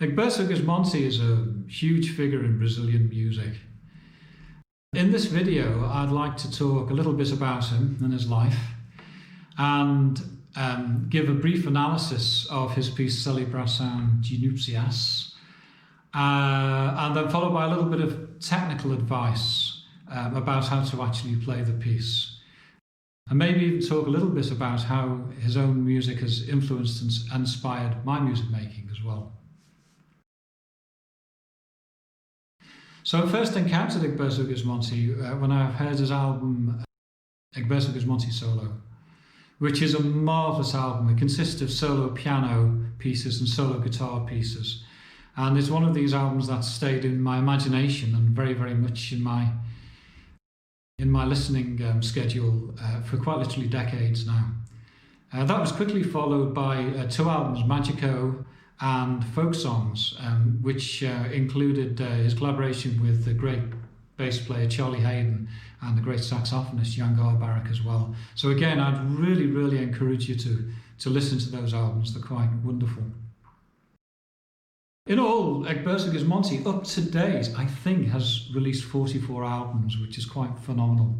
Egberto Gismonti is a huge figure in Brazilian music. In this video, I'd like to talk a little bit about him and his life, and give a brief analysis of his piece Celebracao de Nupcias, and then followed by a little bit of technical advice about how to actually play the piece. And maybe even talk a little bit about how his own music has influenced and inspired my music making as well. So I first encountered Egberto Gismonti when I heard his album Egberto Gismonti Solo, which is a marvellous album. It consists of solo piano pieces and solo guitar pieces. And it's one of these albums that stayed in my imagination and very, very much in my listening schedule for quite literally decades now. That was quickly followed by two albums, Magico and Folk Songs, which included his collaboration with the great bass player Charlie Hayden and the great saxophonist Jan Garbarek as well. So again, I'd really, really encourage you to listen to those albums. They're quite wonderful. In all, Egberto Gismonti, up to date, I think, has released 44 albums, which is quite phenomenal.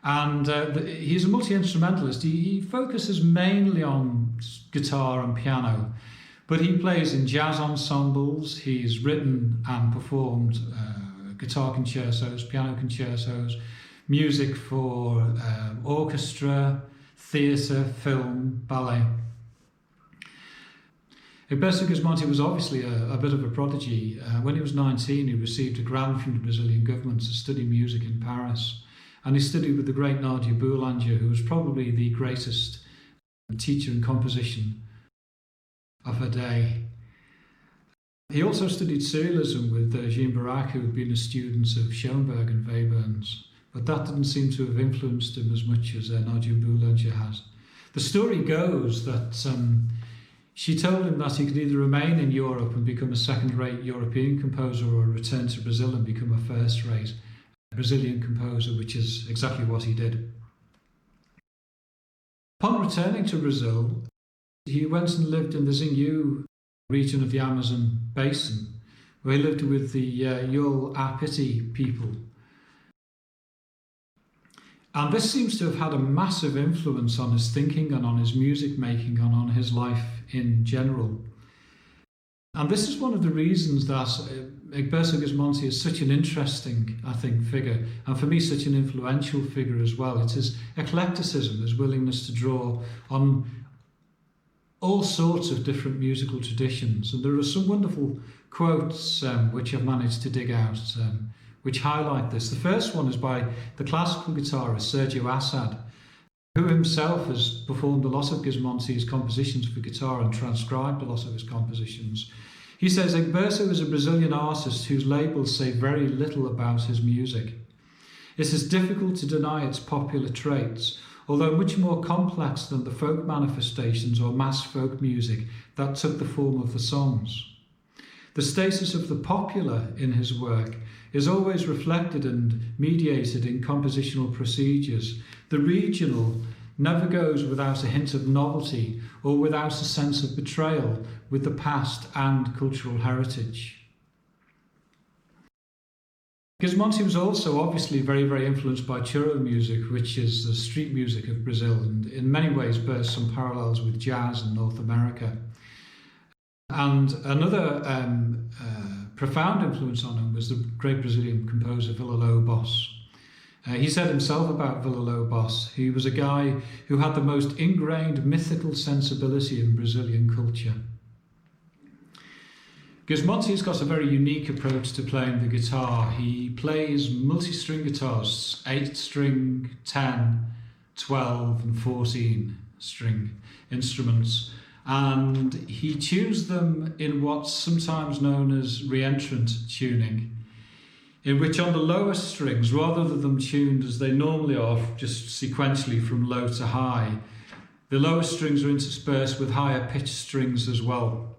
And he's a multi-instrumentalist. He focuses mainly on guitar and piano, but he plays in jazz ensembles. He's written and performed guitar concertos, piano concertos, music for orchestra, theatre, film, ballet. Egberto Gismonti was obviously a bit of a prodigy. When he was 19, he received a grant from the Brazilian government to study music in Paris. And he studied with the great Nadia Boulanger, who was probably the greatest teacher in composition of her day. He also studied surrealism with Jean Barak, who had been a student of Schoenberg and Webern's, but that didn't seem to have influenced him as much as Nadia Boulanger has. The story goes that she told him that he could either remain in Europe and become a second-rate European composer or return to Brazil and become a first-rate Brazilian composer, which is exactly what he did. Upon returning to Brazil, he went and lived in the Xingu region of the Amazon basin, where he lived with the Yul Apiti people. And this seems to have had a massive influence on his thinking and on his music making and on his life in general. And this is one of the reasons that Egberto Gismonti is such an interesting, I think, figure, and for me such an influential figure as well. It's his eclecticism, his willingness to draw on all sorts of different musical traditions. And there are some wonderful quotes which I've managed to dig out which highlight this. The first one is by the classical guitarist Sergio Assad, who himself has performed a lot of Gismonti's compositions for guitar and transcribed a lot of his compositions. He says, Egberto is a Brazilian artist whose labels say very little about his music. It is difficult to deny its popular traits, although much more complex than the folk manifestations or mass folk music that took the form of the songs. The status of the popular in his work is always reflected and mediated in compositional procedures. The regional never goes without a hint of novelty or without a sense of betrayal with the past and cultural heritage. Gismonti was also obviously very, very influenced by churro music, which is the street music of Brazil, and in many ways bears some parallels with jazz in North America. And another profound influence on him was the great Brazilian composer Villa-Lobos. He said himself about Villa-Lobos, he was a guy who had the most ingrained mythical sensibility in Brazilian culture. Gismonti's got a very unique approach to playing the guitar. He plays multi-string guitars, 8-string, 10, 12 and 14-string instruments. And he tunes them in what's sometimes known as re-entrant tuning, in which on the lower strings, rather than them tuned as they normally are, just sequentially from low to high, the lower strings are interspersed with higher pitched strings as well.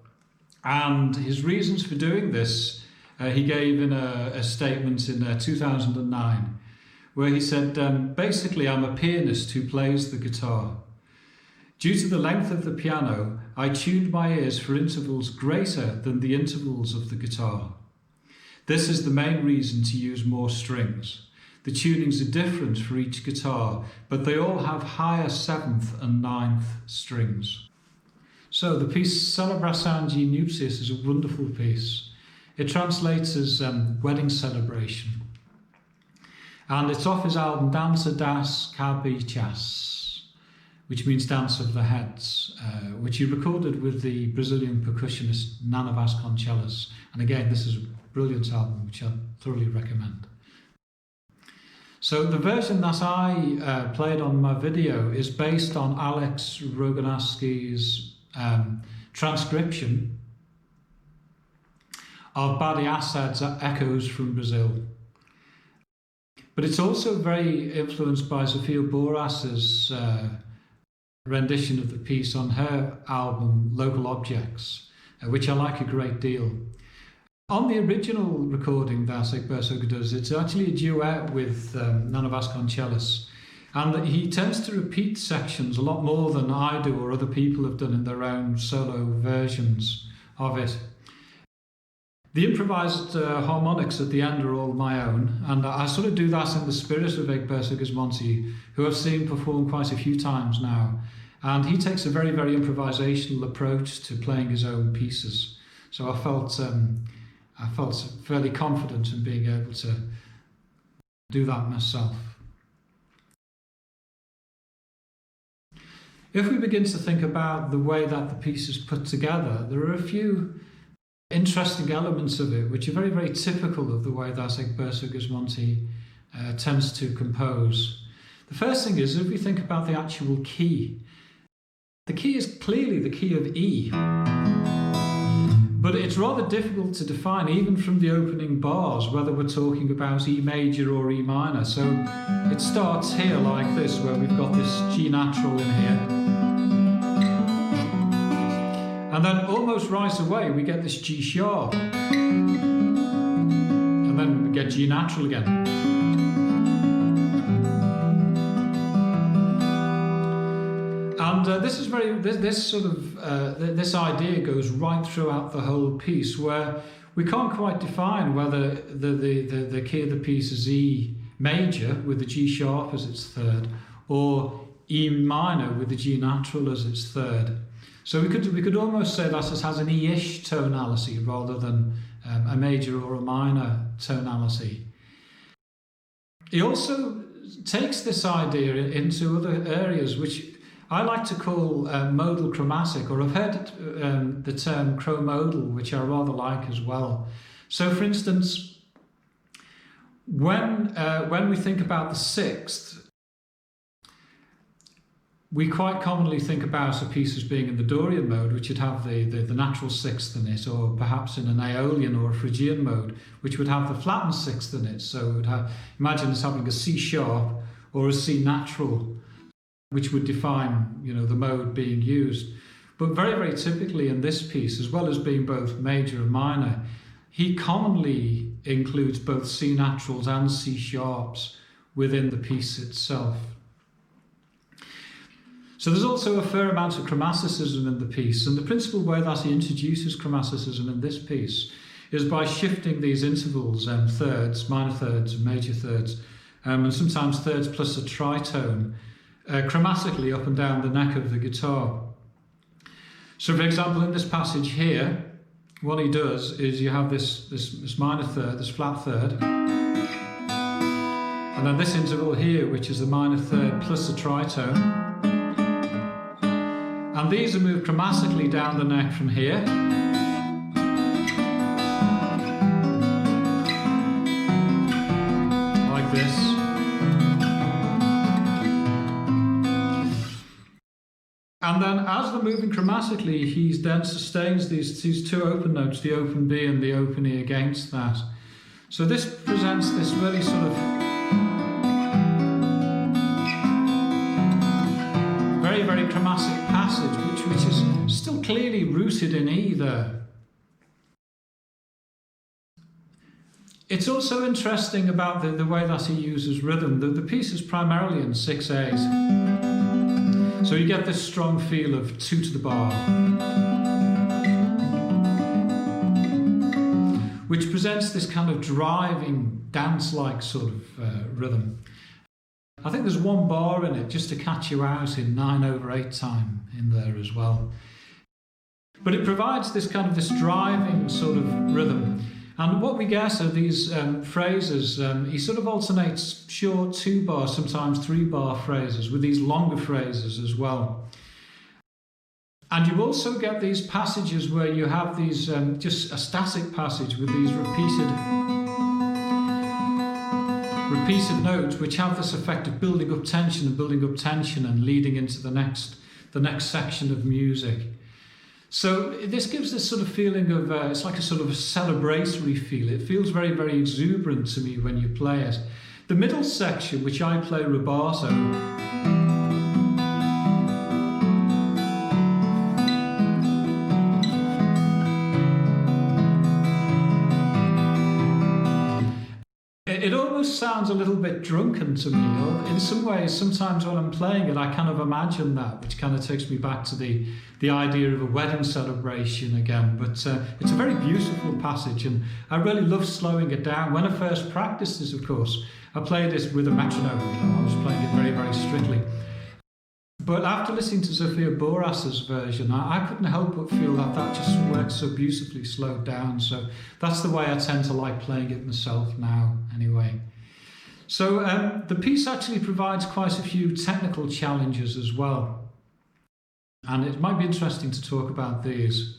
And his reasons for doing this, he gave in a statement in 2009, where he said, basically, I'm a pianist who plays the guitar. Due to the length of the piano, I tuned my ears for intervals greater than the intervals of the guitar. This is the main reason to use more strings. The tunings are different for each guitar, but they all have higher 7th and 9th strings. So the piece Celebracao de Nupcias is a wonderful piece. It translates as wedding celebration. And it's off his album Dança das Cabeças, which means Dance of the Heads, which he recorded with the Brazilian percussionist Nana Vasconcelos. And again, this is a brilliant album, which I thoroughly recommend. So the version that I played on my video is based on Alex Roganowski's transcription of Badi Assad's Echoes from Brazil. But it's also very influenced by Sofia Boras's rendition of the piece on her album Local Objects, which I like a great deal. On the original recording that Egberto does, it's actually a duet with Nana Vasconcelos, and he tends to repeat sections a lot more than I do or other people have done in their own solo versions of it. The improvised harmonics at the end are all my own, and I sort of do that in the spirit of Egberto Gismonti, who I've seen perform quite a few times now. And he takes a very, very improvisational approach to playing his own pieces. So I felt fairly confident in being able to do that myself. If we begin to think about the way that the piece is put together, there are a few interesting elements of it which are very, very typical of the way that Egberto Gismonti tends to compose. The first thing is, if we think about the actual key, the key is clearly the key of E, but it's rather difficult to define even from the opening bars whether we're talking about E major or E minor. So it starts here like this, where we've got this G natural in here. And then almost right away we get this G sharp, and then we get G natural again. And this is this idea goes right throughout the whole piece, where we can't quite define whether the key of the piece is E major with the G sharp as its third, or E minor with the G natural as its third. So we could almost say that it has an E-ish tonality rather than a major or a minor tonality. He also takes this idea into other areas which I like to call modal chromatic, or I've heard the term chromodal, which I rather like as well. So for instance, when we think about the sixth, we quite commonly think about a piece as being in the Dorian mode, which would have the natural sixth in it, or perhaps in an Aeolian or a Phrygian mode, which would have the flattened sixth in it. So it would have, imagine us having a C sharp or a C natural, which would define, the mode being used. But very, very typically in this piece, as well as being both major and minor, he commonly includes both C naturals and C sharps within the piece itself. So there's also a fair amount of chromaticism in the piece, and the principal way that he introduces chromaticism in this piece is by shifting these intervals, thirds, minor thirds, and major thirds, and sometimes thirds plus a tritone, chromatically up and down the neck of the guitar. So for example, in this passage here, what he does is you have this minor third, this flat third, and then this interval here, which is the minor third plus a tritone. And these are moved chromatically down the neck from here. Like this. And then as they're moving chromatically, he then sustains these two open notes, the open B and the open E against that. So this presents this really sort of very, very chromatic passage, which is still clearly rooted in E there. It's also interesting about the way that he uses rhythm. The piece is primarily in 6/8. So you get this strong feel of 2 to the bar, which presents this kind of driving, dance-like sort of rhythm. I think there's 1 bar in it just to catch you out in 9/8 time in there as well. But it provides this kind of this driving sort of rhythm. And what we get are these phrases. He sort of alternates short 2-bar, sometimes 3-bar phrases with these longer phrases as well. And you also get these passages where you have these, just a static passage with these repeated notes, which have this effect of building up tension and leading into the next section of music. So this gives this sort of feeling of, it's like a sort of a celebratory feel. It feels very, very exuberant to me when you play it. The middle section, which I play rubato, it almost sounds a little bit drunken to me. Or in some ways, sometimes when I'm playing it, I kind of imagine that, which kind of takes me back to the idea of a wedding celebration again. But it's a very beautiful passage, and I really love slowing it down. When I first practiced this, of course, I played this with a metronome. I was playing it very, very strictly. But after listening to Zofia Boras's version, I couldn't help but feel that just works so beautifully slowed down. So that's the way I tend to like playing it myself now, anyway. So the piece actually provides quite a few technical challenges as well. And it might be interesting to talk about these.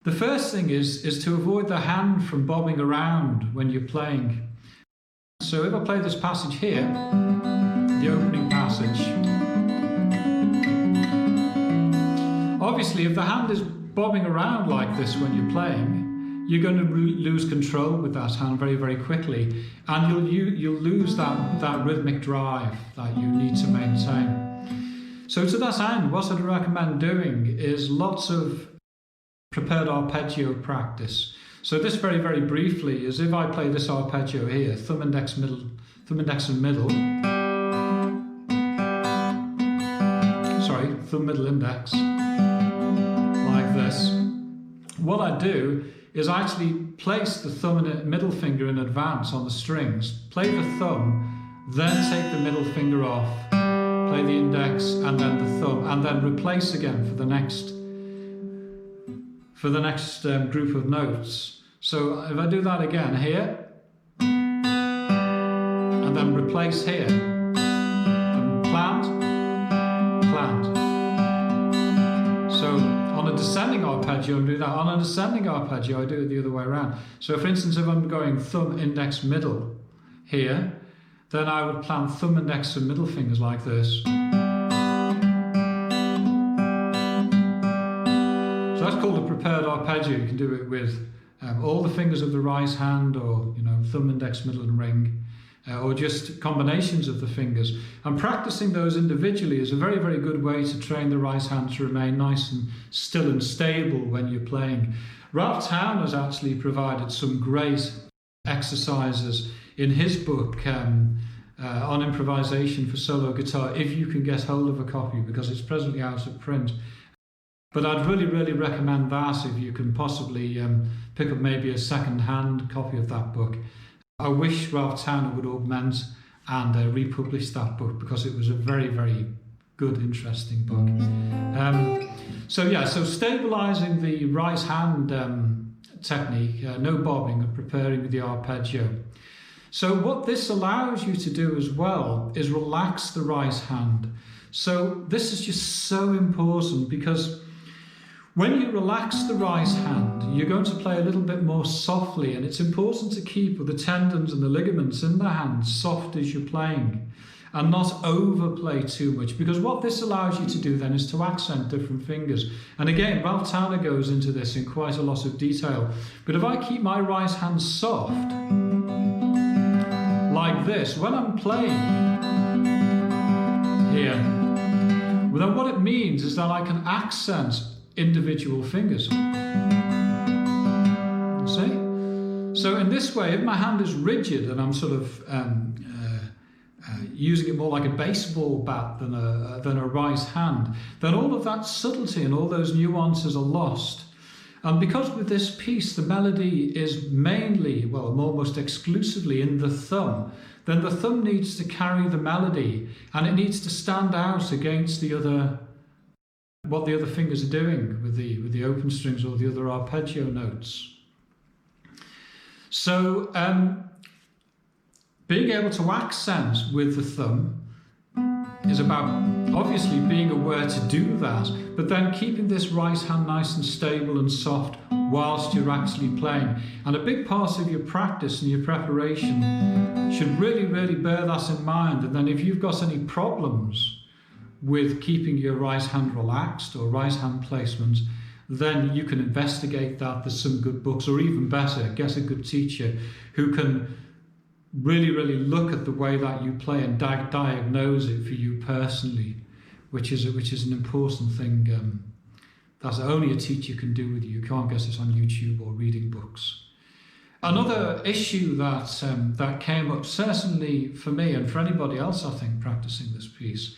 The first thing is to avoid the hand from bobbing around when you're playing. So if I play this passage here, the opening passage. Obviously, if the hand is bobbing around like this when you're playing, you're going to lose control with that hand very, very quickly, and you'll lose that rhythmic drive that you need to maintain. So to that end, what I'd recommend doing is lots of prepared arpeggio practice. So this very, very briefly is if I play this arpeggio here, thumb, index, and middle, thumb, middle, index, like this. What I do is I actually place the thumb and middle finger in advance on the strings, play the thumb, then take the middle finger off, play the index and then the thumb, and then replace again for the next group of notes. So if I do that again here, and then replace here, and plant, plant. So on a descending arpeggio, I do that. On an ascending arpeggio, I do it the other way around. So for instance, if I'm going thumb, index, middle here, then I would plant thumb, index, and middle fingers like this. So that's called a prepared arpeggio. You can do it with all the fingers of the right hand, or thumb, index, middle, and ring. Or just combinations of the fingers. And practicing those individually is a very, very good way to train the right hand to remain nice and still and stable when you're playing. Ralph Town has actually provided some great exercises in his book on improvisation for solo guitar, if you can get hold of a copy, because it's presently out of print. But I'd really, really recommend that if you can possibly pick up maybe a second-hand copy of that book. I wish Ralph Towner would augment and republish that book, because it was a very, very good, interesting book. So stabilising the right hand technique, no bobbing, and preparing the arpeggio. So what this allows you to do as well is relax the right hand. So this is just so important, because when you relax the right hand, you're going to play a little bit more softly, and it's important to keep the tendons and the ligaments in the hand soft as you're playing and not overplay too much, because what this allows you to do then is to accent different fingers. And again, Ralph Towner goes into this in quite a lot of detail. But if I keep my right hand soft, like this, when I'm playing here, well, then what it means is that I can accent individual fingers. See? So in this way, if my hand is rigid and I'm sort of using it more like a baseball bat than a right hand, then all of that subtlety and all those nuances are lost. And because with this piece the melody is mainly, well, almost exclusively in the thumb, then the thumb needs to carry the melody and it needs to stand out against the other, what the other fingers are doing with the open strings or the other arpeggio notes. So being able to accent with the thumb is about obviously being aware to do that, but then keeping this right hand nice and stable and soft whilst you're actually playing. And a big part of your practice and your preparation should really, really bear that in mind. And then if you've got any problems with keeping your right hand relaxed or right hand placement, then you can investigate that. There's some good books, or even better, get a good teacher who can really, really look at the way that you play and diagnose it for you personally, which is an important thing that only a teacher can do with you. You can't get it on YouTube or reading books. Another issue that came up, certainly for me and for anybody else, I think, practicing this piece,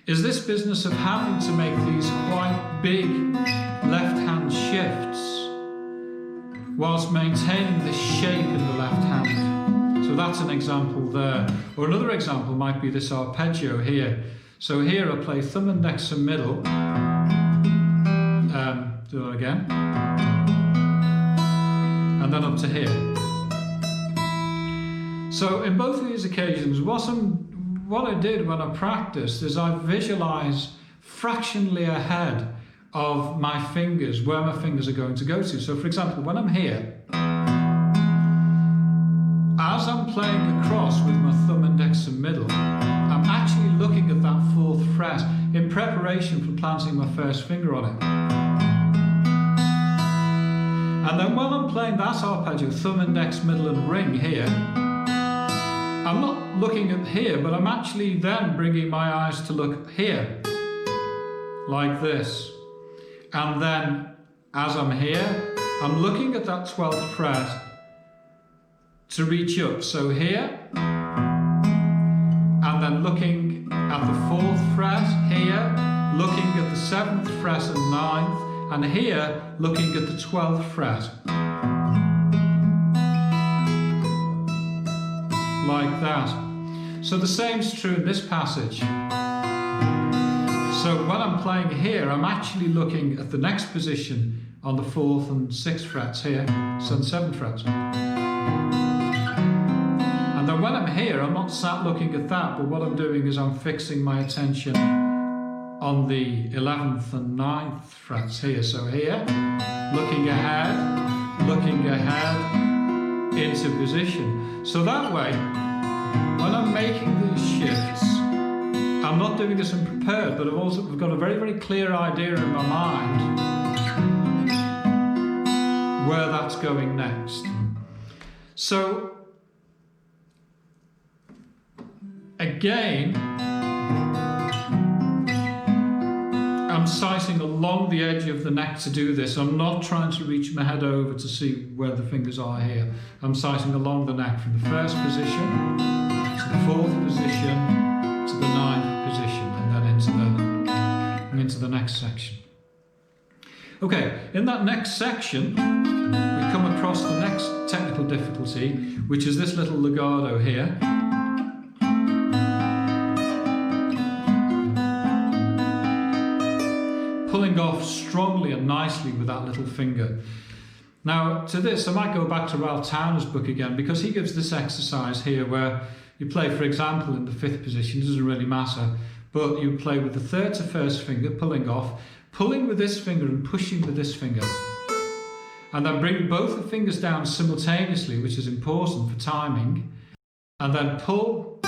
is this business of having to make these quite big left-hand shifts whilst maintaining this shape in the left hand. So that's an example there. Or another example might be this arpeggio here. So here I play thumb, index and middle. Do that again. And then up to here. So in both of these occasions, what I did when I practiced is I visualised fractionally ahead of my fingers, where my fingers are going to go to. So for example, when I'm here, as I'm playing across with my thumb, index and middle, I'm actually looking at that 4th fret in preparation for planting my first finger on it. And then while I'm playing that arpeggio, thumb, index, middle and ring here, I'm not looking at here, but I'm actually then bringing my eyes to look here, like this. And then as I'm here, I'm looking at that 12th fret to reach up. So here, and then looking at the 4th fret here, looking at the 7th fret and 9th, and here looking at the 12th fret. Like that. So the same's true in this passage. So when I'm playing here, I'm actually looking at the next position on the 4th and 6th frets here, so the 7th frets. And then when I'm here, I'm not sat looking at that, but what I'm doing is I'm fixing my attention on the 11th and 9th frets here. So here, looking ahead into position. So that way, when I'm making these shifts, I'm not doing this unprepared, but I've got a very, very clear idea in my mind where that's going next. So, again, I'm sighting along the edge of the neck to do this. I'm not trying to reach my head over to see where the fingers are here. I'm sighting along the neck from the 1st position to the 4th position to the 9th position, and then into the next section. Okay, in that next section, we come across the next technical difficulty, which is this little legato here. Pulling off strongly and nicely with that little finger. Now, to this, I might go back to Ralph Towner's book again, because he gives this exercise here where you play, for example, in the 5th position, it doesn't really matter, but you play with the 3rd to 1st finger, pulling off, pulling with this finger and pushing with this finger. And then bring both the fingers down simultaneously, which is important for timing, and then pull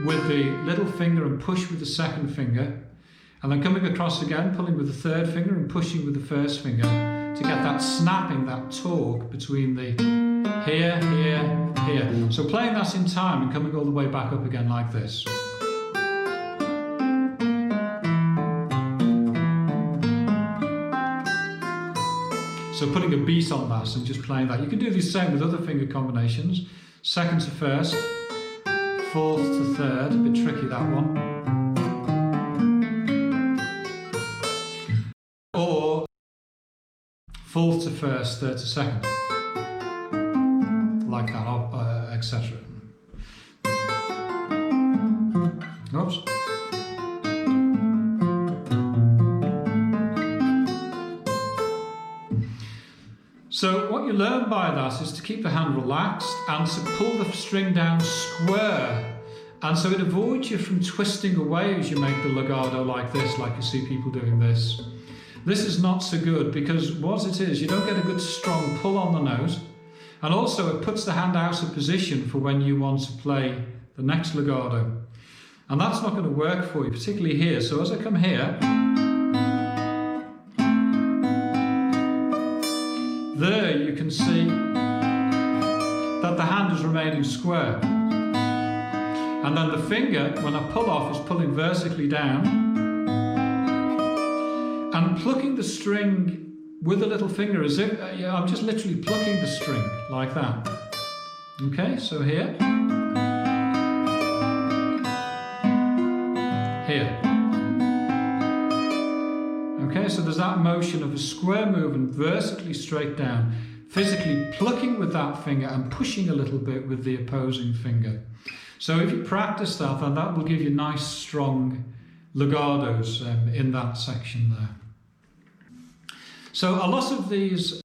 with the little finger and push with the 2nd finger, and then coming across again, pulling with the 3rd finger and pushing with the 1st finger to get that snapping, that torque between the here, here, here. So playing that in time and coming all the way back up again like this. So putting a beat on that and just playing that. You can do the same with other finger combinations. 2nd to 1st, fourth to third, a bit tricky that one. Or fourth to first, third to second. Like that, etc. Oops. So what you learn by that is to keep the hand relaxed and to pull the string down square. And so it avoids you from twisting away as you make the legato like this, like you see people doing this. This is not so good because what it is, you don't get a good strong pull on the note. And also it puts the hand out of position for when you want to play the next legato. And that's not going to work for you, particularly here. So as I come here, there you can see that the hand is remaining square. And then the finger, when I pull off, is pulling vertically down and plucking the string with the little finger as if, I'm just literally plucking the string like that. Okay, so here. Here. Okay, so there's that motion of a square movement vertically straight down, physically plucking with that finger and pushing a little bit with the opposing finger. So if you practice that, then that will give you nice strong legatos in that section there. So a lot of these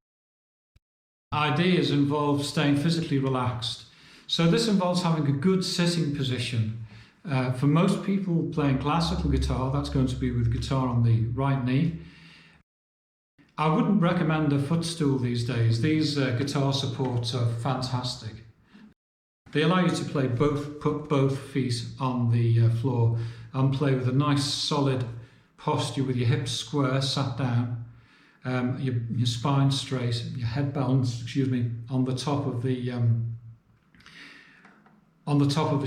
ideas involve staying physically relaxed. So this involves having a good sitting position. For most people playing classical guitar, that's going to be with guitar on the right knee. I wouldn't recommend a footstool these days. These guitar supports are fantastic. They allow you to play put both feet on the floor and play with a nice solid posture with your hips square, sat down, your spine straight, your head balanced, on the top of the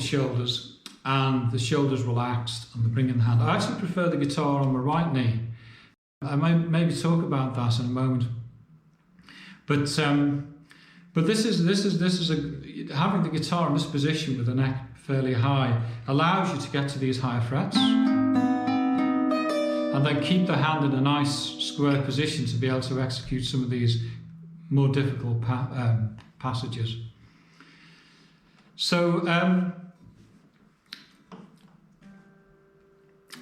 shoulders. And the shoulders relaxed and the bring in the hand. I actually prefer the guitar on the right knee. I might maybe talk about that in a moment. But this is having the guitar in this position with the neck fairly high allows you to get to these higher frets and then keep the hand in a nice square position to be able to execute some of these more difficult passages. So.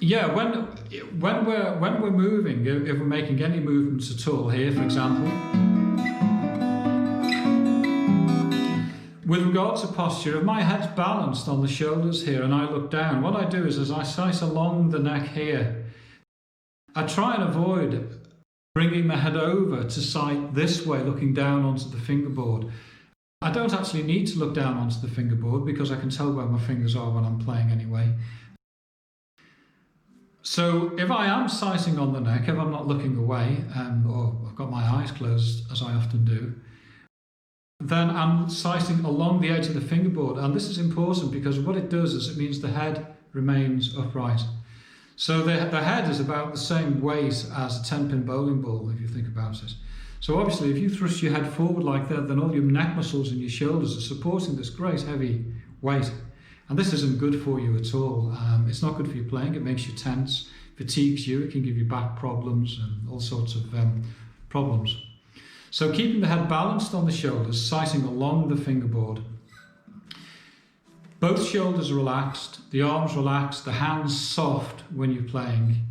Yeah, when we're moving, if we're making any movements at all here, for example, with regard to posture, if my head's balanced on the shoulders here and I look down, what I do is as I sight along the neck here, I try and avoid bringing the head over to sight this way, looking down onto the fingerboard. I don't actually need to look down onto the fingerboard because I can tell where my fingers are when I'm playing anyway. So if I am sighting on the neck, if I'm not looking away, or I've got my eyes closed, as I often do, then I'm sighting along the edge of the fingerboard. And this is important because what it does is it means the head remains upright. So the head is about the same weight as a 10-pin bowling ball, if you think about it. So obviously, if you thrust your head forward like that, then all your neck muscles and your shoulders are supporting this great heavy weight. And this isn't good for you at all. It's not good for your playing. It makes you tense, fatigues you. It can give you back problems and all sorts of problems. So keeping the head balanced on the shoulders, sighting along the fingerboard. Both shoulders relaxed, the arms relaxed, the hands soft when you're playing.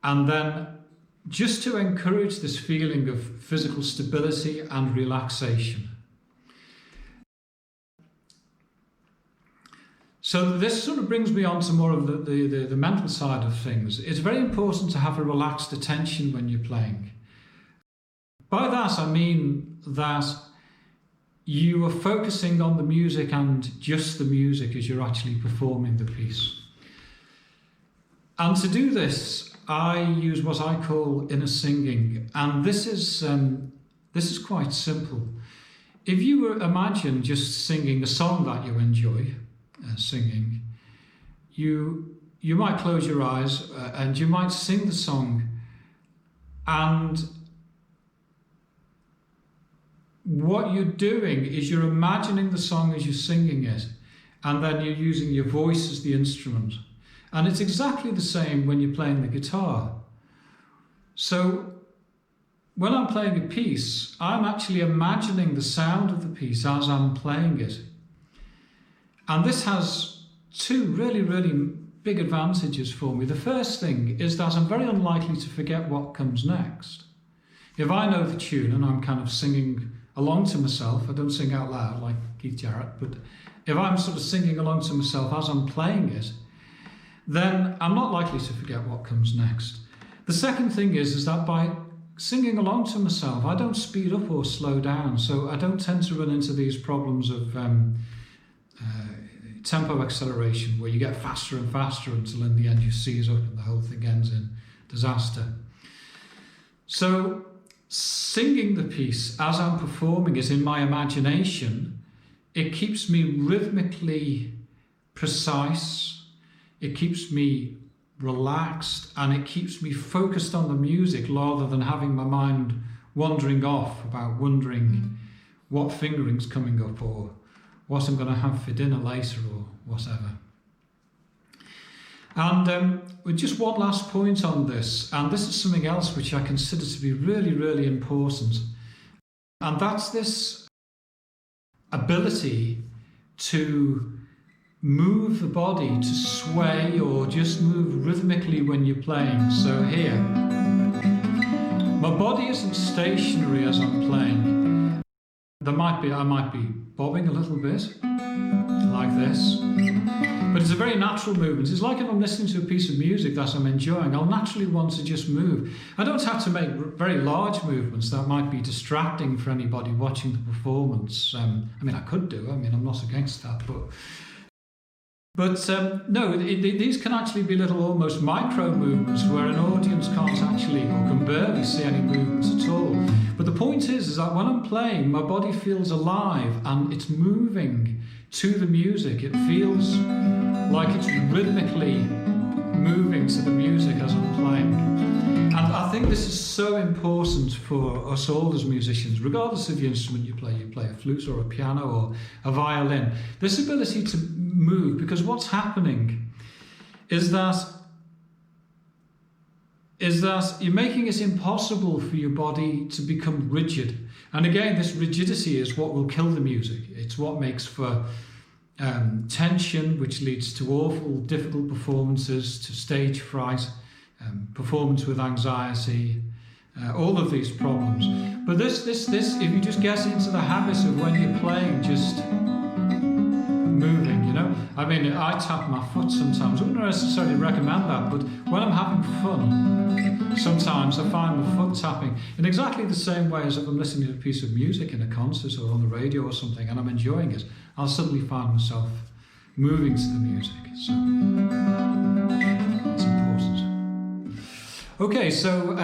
And then just to encourage this feeling of physical stability and relaxation. So this sort of brings me on to more of the mental side of things. It's very important to have a relaxed attention when you're playing. By that I mean that you are focusing on the music and just the music as you're actually performing the piece. And to do this, I use what I call inner singing, and this is quite simple. If you were imagine just singing a song that you enjoy, singing, you might close your eyes and you might sing the song, and what you're doing is you're imagining the song as you're singing it, and then you're using your voice as the instrument. And it's exactly the same when you're playing the guitar. So when I'm playing a piece, I'm actually imagining the sound of the piece as I'm playing it. And this has two really, really big advantages for me. The first thing is that I'm very unlikely to forget what comes next. If I know the tune and I'm kind of singing along to myself, I don't sing out loud like Keith Jarrett, but if I'm sort of singing along to myself as I'm playing it, then I'm not likely to forget what comes next. The second thing is that by singing along to myself, I don't speed up or slow down, so I don't tend to run into these problems of tempo acceleration, where you get faster and faster until in the end you seize up and the whole thing ends in disaster. So singing the piece as I'm performing it in my imagination, it keeps me rhythmically precise, it keeps me relaxed, and it keeps me focused on the music rather than having my mind wandering off about wondering what fingering's coming up or what I'm going to have for dinner later or whatever. And with just one last point on this, and this is something else which I consider to be really, really important, and that's this ability to move the body, to sway or just move rhythmically when you're playing. So here, my body isn't stationary as I'm playing. I might be bobbing a little bit, like this, but it's a very natural movement. It's like if I'm listening to a piece of music that I'm enjoying, I'll naturally want to just move. I don't have to make very large movements that might be distracting for anybody watching the performance. I mean, I could do, I'm not against that, but no, these can actually be little almost micro movements where an audience can't actually or can barely see any movements at all. But the point is that when I'm playing, my body feels alive and it's moving to the music. It feels like it's rhythmically moving to the music as I'm playing. And I think this is so important for us all as musicians, regardless of the instrument you play a flute or a piano or a violin. This ability to move, because what's happening is that you're making it impossible for your body to become rigid. And again, this rigidity is what will kill the music. It's what makes for tension, which leads to awful, difficult performances, to stage fright, performance with anxiety, all of these problems. But this, if you just get into the habit of when you're playing, just moving, I tap my foot sometimes. I wouldn't necessarily recommend that, but when I'm having fun, sometimes I find my foot tapping in exactly the same way as if I'm listening to a piece of music in a concert or on the radio or something and I'm enjoying it, I'll suddenly find myself moving to the music. So it's important. Okay, so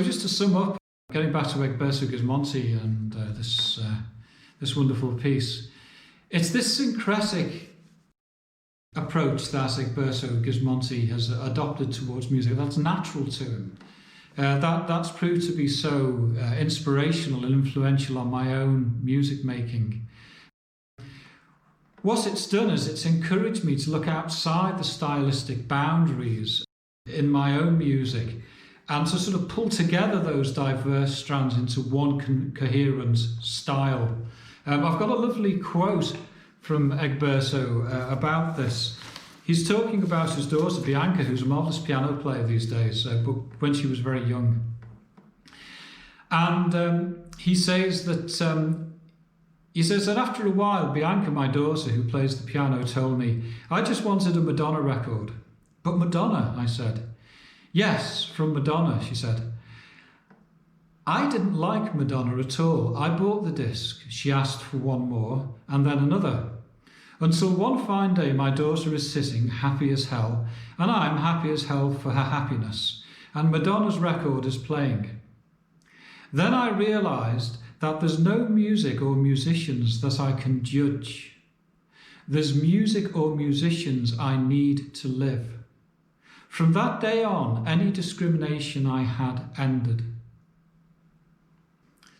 just to sum up, getting back to Egberto Gismonti and this wonderful piece, it's this syncretic approach that Egberto Gismonti has adopted towards music that's natural to him. That's proved to be so inspirational and influential on my own music making. What it's done is it's encouraged me to look outside the stylistic boundaries in my own music and to sort of pull together those diverse strands into one coherent style. I've got a lovely quote from Egberto about this. He's talking about his daughter Bianca, who's a marvellous piano player these days, but when she was very young. And he says that after a while, Bianca, my daughter, who plays the piano, told me, "I just wanted a Madonna record." "But Madonna," I said. "Yes, from Madonna," she said. I didn't like Madonna at all. I bought the disc. She asked for one more, and then another. Until one fine day my daughter is sitting, happy as hell, and I'm happy as hell for her happiness, and Madonna's record is playing. Then I realised that there's no music or musicians that I can judge. There's music or musicians I need to live. From that day on, any discrimination I had ended.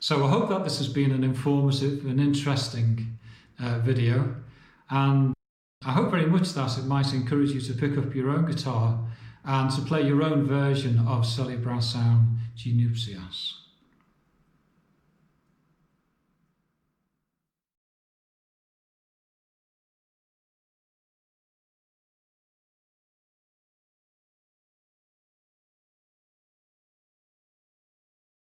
So I hope that this has been an informative and interesting video, and I hope very much that it might encourage you to pick up your own guitar and to play your own version of Celebracao de Nupcias.